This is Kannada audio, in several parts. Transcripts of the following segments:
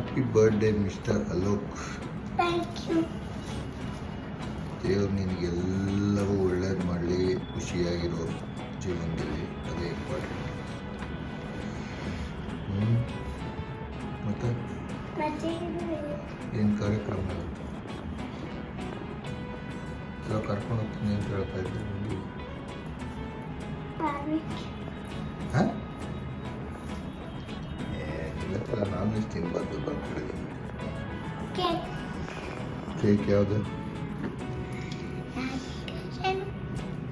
Happy birthday mister Alok. Thank you. ದೇವ್ರು ನಿನಗೆಲ್ಲವೂ ಒಳ್ಳೇದು ಮಾಡಲಿ, ಖುಷಿಯಾಗಿರೋ ಜೀವನದಲ್ಲಿ, ಅದೇ ಇಂಪಾರ್ಟೆಂಟ್. ಮತ್ತು ಏನು ಕಾರ್ಯಕ್ರಮ ಇರುತ್ತೆ ಎಲ್ಲ ಕರ್ಕೊಂಡು ಹೋಗ್ತೀನಿ ಅಂತ ಹೇಳ್ತಾ ಇದ್ದೆ ಒಂದು. ಹಾಂ ಇವತ್ತೆಲ್ಲ ನಾನ್ ವೆಜ್ ತಿನ್ಬಾರ್ದು ಬರ್ತಿದ್ದೀನಿ. ಕೇಕ್ ಯಾವುದು?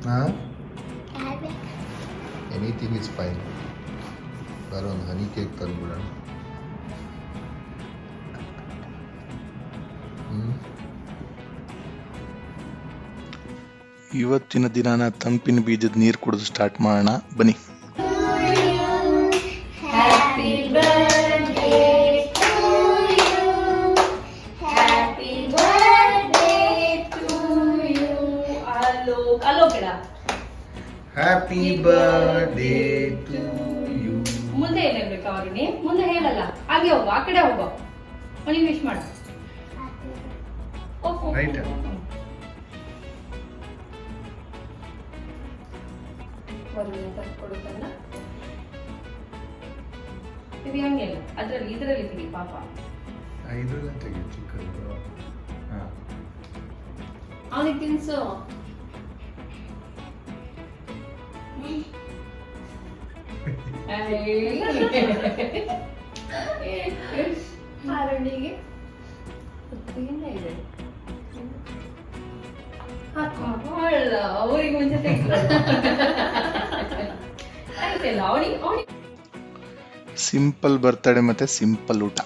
ಹಾಂ ಎನಿಥಿಂಗ್ ಇಸ್ ಫೈನ್. ಬರೋ ಒಂದು ಹನಿ ಕೇಕ್ ತಂದ್ಬಿಡೋಣ. ಇವತ್ತಿನ ದಿನಾನ ತಂಪಿನ ಬೀಜದ ನೀರು ಕುಡಿದು ಸ್ಟಾರ್ಟ್ ಮಾಡೋಣ ಬನ್ನಿ. Happy birthday to you, happy birthday to you. Alok happy birthday to you. ಮುಂದೆ ಏನಾಗ್ಬೇಕು ಅವ್ರಿಗೆ? ಮುಂದೆ ಹೇಳಲ್ಲ, ಹಾಗೆ ಹೋಗು, ಆ ಕಡೆ ಹೋಗೋ, ಮನಿ ವಿಶ್ ಮಾಡು. ರೈಟ್. ಕೊಡುತ್ತಲ್ಲ ಇದು ಹಂಗೆಲ್ಲ ಇದರಲ್ಲಿ ತಿಳಿ ಪಾಪ. ಇದ್ರಲ್ಲ ತೆಗಿ ಚಿಕ್ಕದು. ಹಾಂ ಅವನಿಗೆ ತಿನ್ಸು. ಆರಣಿಗೆ ಇದೆ ಅವ್ರಿಗೆ ಮುಂಚೆ ಸಿಂಪಲ್ ಬರ್ತಡೇ ಮತ್ತೆ ಸಿಂಪಲ್ ಊಟ.